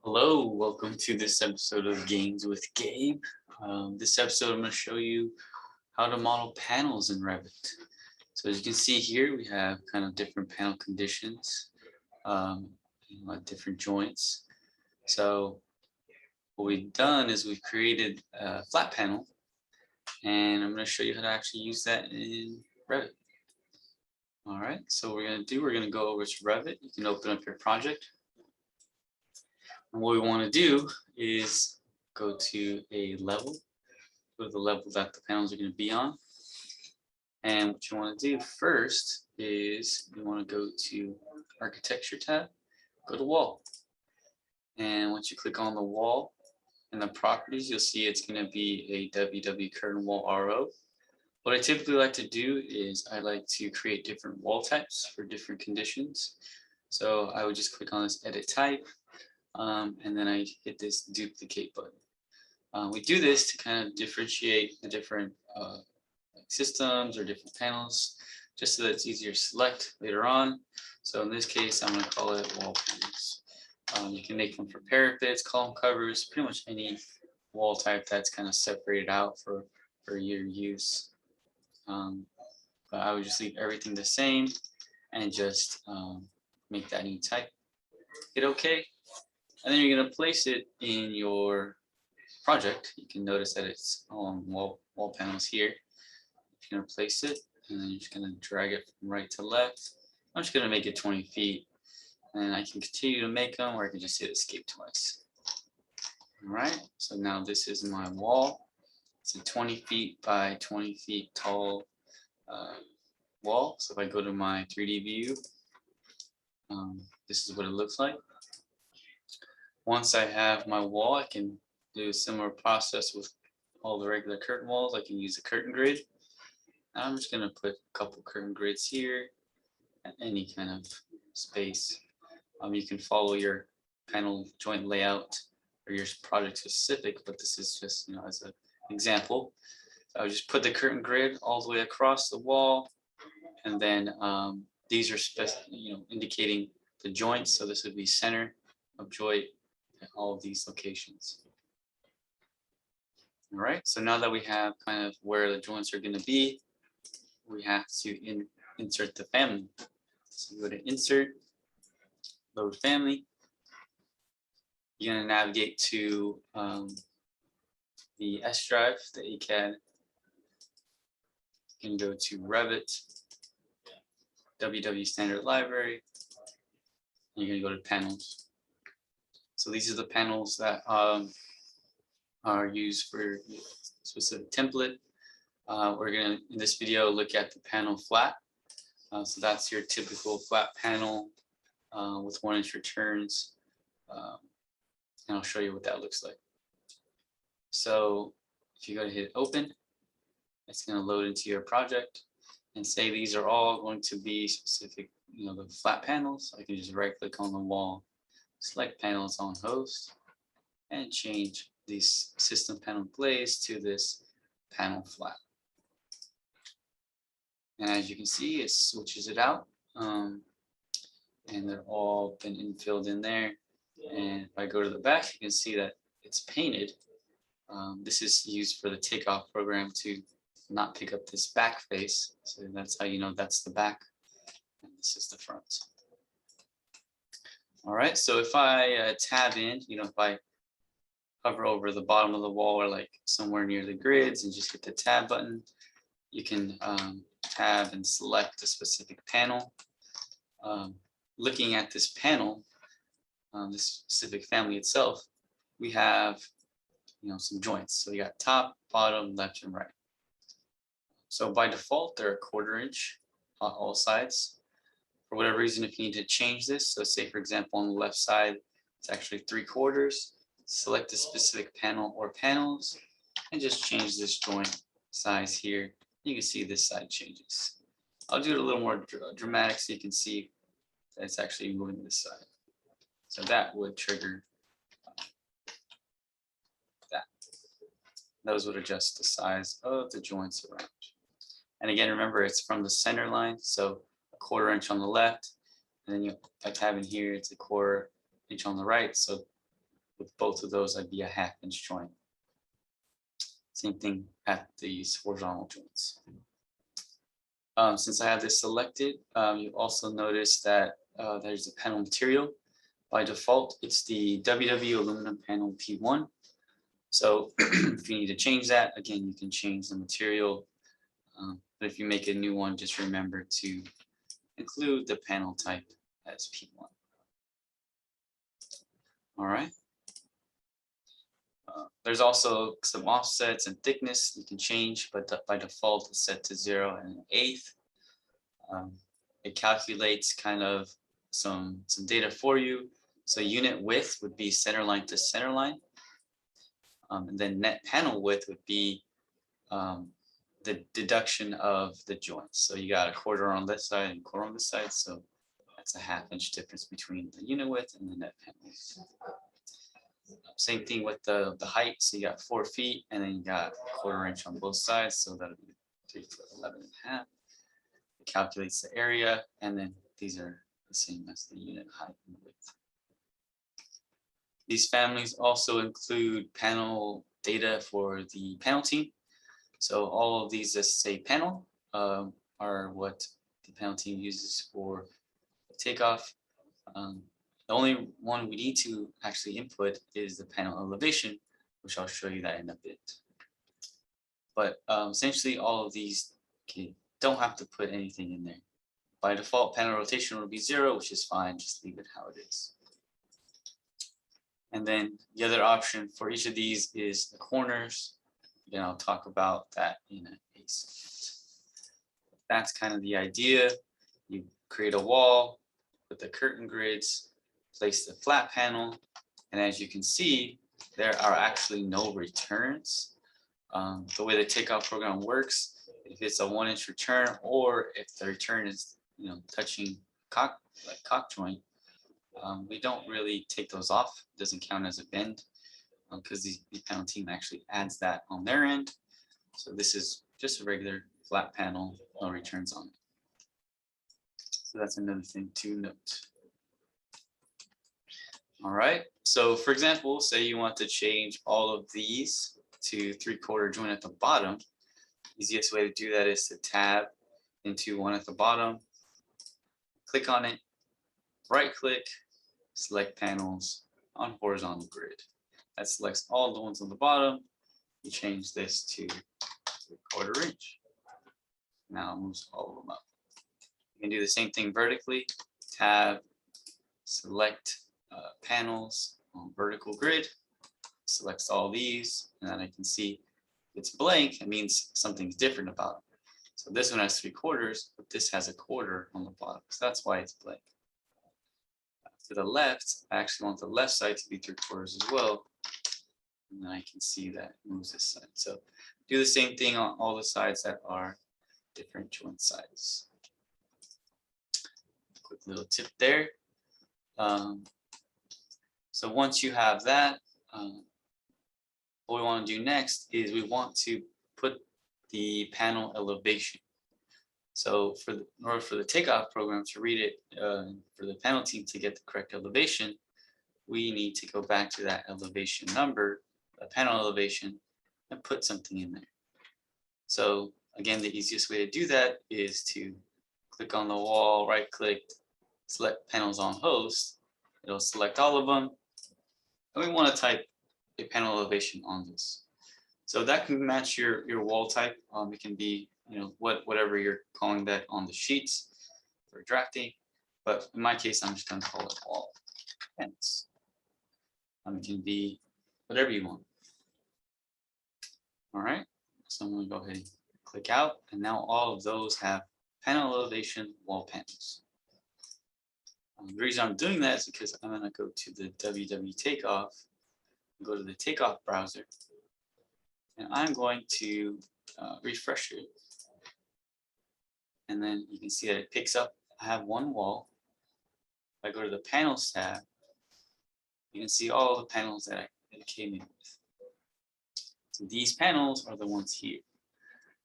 Hello, welcome to this episode of Games with Gabe. This episode I'm going to show you how to model panels in Revit. So as you can see here, we have kind of different panel conditions, different joints. So what we've done is we've created a flat panel, and I'm going to show you how to actually use that in Revit. All right, so we're going to go over to Revit. You can open up your project. And what we want to do is go to a level, go to the level that the panels are going to be on. And what you want to do first is you want to go to Architecture tab, go to Wall. And once you click on the wall and the properties, you'll see it's going to be a WW curtain wall RO. What I typically like to do is I like to create different wall types for different conditions. So I would just click on this edit type. And then I hit this duplicate button. We do this to kind of differentiate the different systems or different panels, just so that it's easier to select later on. So in this case, I'm going to call it wall panels. You can make them for parapets, column covers, pretty much any wall type that's kind of separated out for your use. But I would just leave everything the same and just make that new type. Hit OK. And then you're going to place it in your project. You can notice that it's on wall panels here. You're going to place it, and then you're just going to drag it from right to left. I'm just going to make it 20 feet. And I can continue to make them, or I can just hit escape twice. All right, so now this is my wall. It's a 20 feet by 20 feet tall wall. So if I go to my 3D view, this is what it looks like. Once I have my wall, I can do a similar process with all the regular curtain walls. I can use a curtain grid. I'm just going to put a couple curtain grids here at any kind of space. You can follow your panel joint layout or your project specific, but this is just, as an example. So I would just put the curtain grid all the way across the wall, and then these are indicating the joints. So this would be center of joint at all of these locations. All right, so now that we have kind of where the joints are going to be, we have to insert the family. So you go to Insert, Load Family. You're going to navigate to the S drive, the ACAD. You can go to Revit, WW Standard Library. And you're going to go to Panels. So these are the panels that are used for a specific template. We're going to, in this video, look at the panel flat. So that's your typical flat panel with 1-inch returns. And I'll show you what that looks like. So if you go to hit open, it's going to load into your project and say these are all going to be specific, the flat panels. I can just right click on the wall, select panels on host, and change this system panel glaze to this panel flat. And as you can see, it switches it out, and they're all been infilled in there. And if I go to the back, you can see that it's painted. This is used for the Takeoff program to not pick up this back face. So that's how you know that's the back, and this is the front. All right, so if I tab in, if I hover over the bottom of the wall or like somewhere near the grids and just hit the tab button, you can tab and select a specific panel. Looking at this panel, this specific family itself, we have some joints. So you got top, bottom, left, and right. So by default, they're 1/4 inch on all sides. For whatever reason, if you need to change this, so say for example on the left side, it's actually 3/4. Select a specific panel or panels and just change this joint size here. You can see this side changes. I'll do it a little more dramatic so you can see that it's actually moving this side. So that would trigger that. Those would adjust the size of the joints around. And again, remember, it's from the center line, so 1/4 inch on the left, and then if I tab in here, it's 1/4 inch on the right. So with both of those, I'd be a 1/2 inch joint. Same thing at these horizontal joints. Since I have this selected, you also notice that there's a panel material. By default, it's the WW aluminum panel P1. So if you need to change that, again, you can change the material. But if you make a new one, just remember to include the panel type as P1. All right. There's also some offsets and thickness you can change, but by default it's set to 0 and 1/8. It calculates kind of some data for you. So unit width would be center line to center line. And then net panel width would be the deduction of the joints. So you got a 1/4 on this side and 1/4 on this side. So that's a 1/2 inch difference between the unit width and the net panel. Same thing with the height. So you got 4 feet and then you got 1/4 inch on both sides. So that'll be 3 foot 11 and 1/2. It calculates the area, and then these are the same as the unit height and width. These families also include panel data for the panel team. So all of these that say panel are what the panel team uses for the takeoff. The only one we need to actually input is the panel elevation, which I'll show you that in a bit. But essentially all of these don't have to put anything in there. By default, panel rotation will be 0, which is fine. Just leave it how it is. And then the other option for each of these is the corners. Again, I'll talk about that in a second. That's kind of the idea. You create a wall with the curtain grids, place the flat panel, and as you can see, there are actually no returns. The way the takeoff program works, if it's a 1-inch return, or if the return is touching cock joint, we don't really take those off. It doesn't count as a bend because the panel team actually adds that on their end. So this is just a regular flat panel, no returns on it. So that's another thing to note. All right, so for example, say you want to change all of these to 3/4 joint at the bottom. Easiest way to do that is to tab into one at the bottom, click on it, right click, select panels on horizontal grid. That selects all the ones on the bottom. You change this to 3/4 inch. Now it moves all of them up. You can do the same thing vertically, tab, select panels on vertical grid, selects all these, and then I can see it's blank. It means something's different about it. So this one has 3/4, but this has a 1/4 on the bottom. So that's why it's blank. To the left, I actually want the left side to be 3/4 as well. And then I can see that it moves this side. So do the same thing on all the sides that are different joint sizes. Quick little tip there. So once you have that, what we want to do next is we want to put the panel elevation. So in order for the takeoff program to read it, for the panel team to get the correct elevation, we need to go back to that elevation number, the panel elevation, and put something in there. So again, the easiest way to do that is to click on the wall, right click, select panels on host. It'll select all of them. And we want to type a panel elevation on this. So that can match your wall type. It can be whatever you're calling that on the sheets for drafting. But in my case, I'm just going to call it wall panels. It can be whatever you want. All right. So I'm going to go ahead and click out. And now all of those have panel elevation wall panels. The reason I'm doing that is because I'm going to go to the WW Takeoff, go to the Takeoff Browser, and I'm going to refresh it. And then you can see that it picks up. I have one wall. If I go to the Panels tab, you can see all the panels that it came in with. So these panels are the ones here.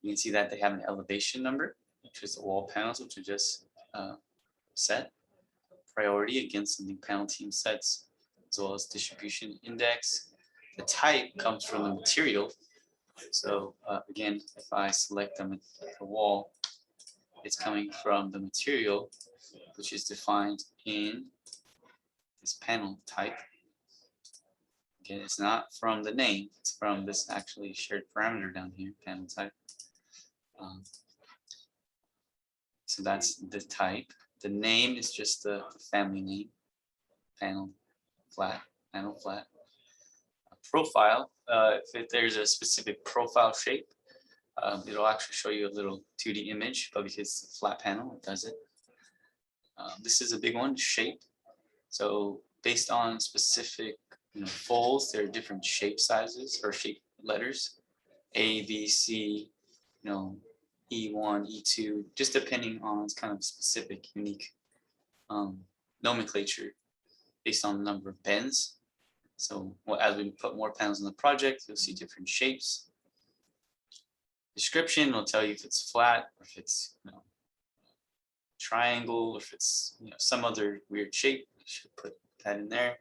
You can see that they have an elevation number, which is the wall panels, which are just set. Priority, again, something panel team sets. as well as distribution index. The type comes from the material. So again, if I select the wall, it's coming from the material, which is defined in this panel type. Again, it's not from the name, it's from this actually shared parameter down here, panel type. So that's the type. The name is just the family name, panel flat. Profile, if there's a specific profile shape, it'll actually show you a little 2D image, but because it's a flat panel, it does it. This is a big one, shape. So based on specific folds, there are different shape sizes or shape letters, A, B, C, E1, E2, just depending on its kind of specific, unique nomenclature based on the number of bends. So as we put more panels in the project, you'll see different shapes. Description will tell you if it's flat, or if it's triangle, or if it's some other weird shape. You should put that in there.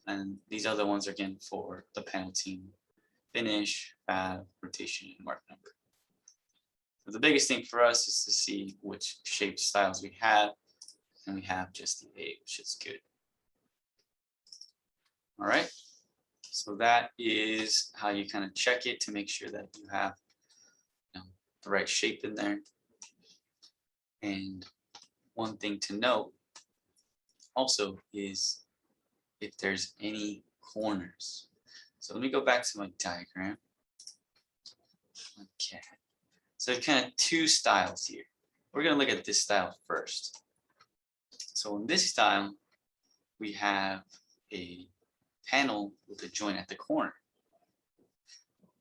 And these other ones are again for the panel team: finish, fab, rotation, and mark number. So the biggest thing for us is to see which shape styles we have, and we have just the A, which is good. All right, so that is how you kind of check it to make sure that you have the right shape in there. And one thing to note also is if there's any corners. So let me go back to my diagram. Okay, so kind of two styles here. We're going to look at this style first. So in this style, we have a panel with a joint at the corner.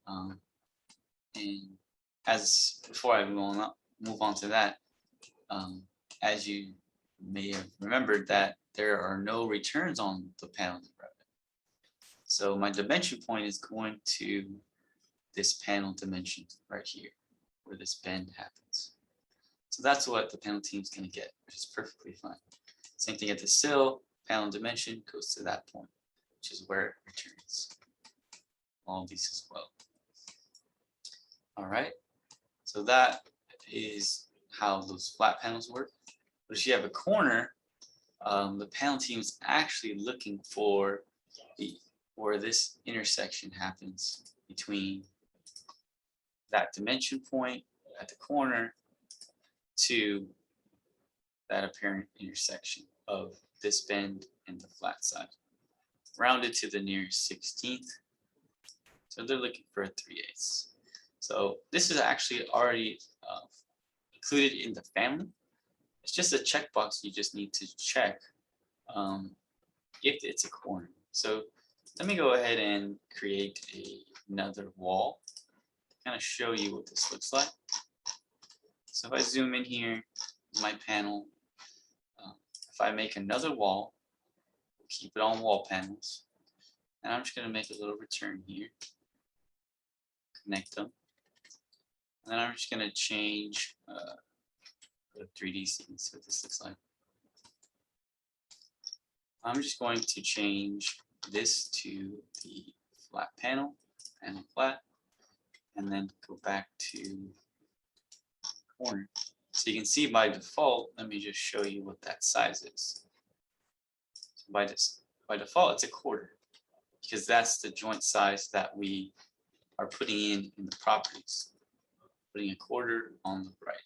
And as before I move on to that, as you may have remembered that there are no returns on the panel in Revit. So my dimension point is going to this panel dimension right here, where this bend happens. So that's what the panel team is going to get, which is perfectly fine. Same thing at the sill, panel dimension goes to that point, which is where it returns. All of these as well. All right, so that is how those flat panels work. But if you have a corner, the panel team is actually looking for where this intersection happens between that dimension point at the corner to that apparent intersection of this bend and the flat side, rounded to the nearest 16th. So they're looking for a 3/8. So this is actually already included in the family. It's just a checkbox you just need to check if it's a corner. So let me go ahead and create another wall to kind of show you what this looks like. So if I zoom in here, my panel, if I make another wall, keep it on wall panels, and I'm just going to make a little return here, connect them, and then I'm just going to change the 3D scene. So this looks like. I'm just going to change this to the flat panel flat, and then go back to corner. So you can see by default, let me just show you what that size is. So by default, it's a quarter, because that's the joint size that we are putting in the properties. Putting a quarter on the right.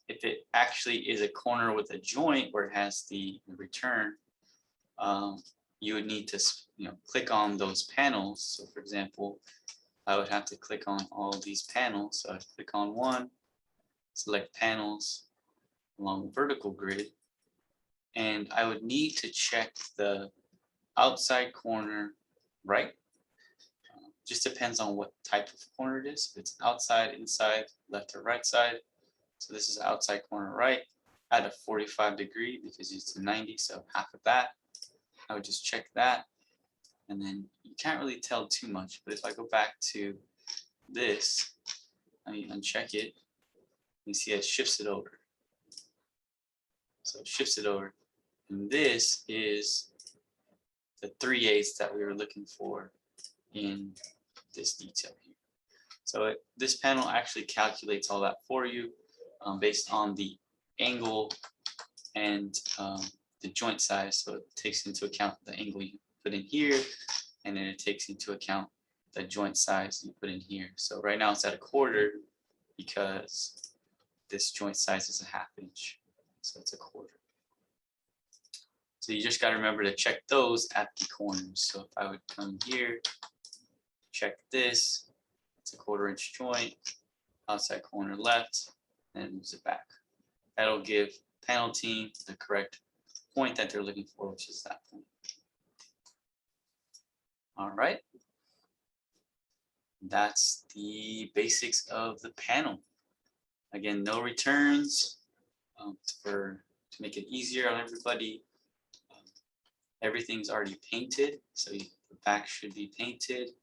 If it actually is a corner with a joint where it has the return, you would need to click on those panels. So for example, I would have to click on all of these panels. So I'd click on one, select panels along the vertical grid, and I would need to check the outside corner right. Just depends on what type of corner it is. If it's outside, inside, left or right side. So this is outside corner right at a 45 degree because it's a 90, so half of that. I would just check that, and then you can't really tell too much, but if I go back to this, I uncheck it, you see it shifts it over. So it shifts it over, And this is the 3/8 that we were looking for in this detail here. So this panel actually calculates all that for you based on the angle and the joint size. So it takes into account the angle you put in here, and then it takes into account the joint size you put in here. So right now it's at 1/4 because this joint size is 1/2 inch. So it's 1/4. So you just got to remember to check those at the corners. So if I would come here, check this, it's a 1/4 inch joint, outside corner left, and moves it back. That'll give panel team the correct point that they're looking for, which is that point. All right. That's the basics of the panel. Again, no returns to make it easier on everybody. Everything's already painted, so the back should be painted.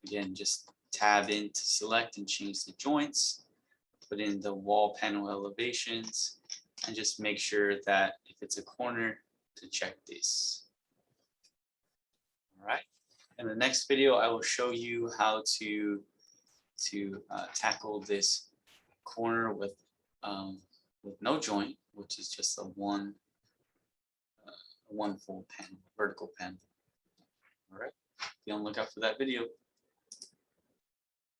Again, just tab in to select and change the joints, put in the wall panel elevations, and just make sure that if it's a corner, to check this. All right. In the next video, I will show you how to tackle this corner with no joint, which is just a one full panel, vertical panel. All right. Be on the lookout for that video.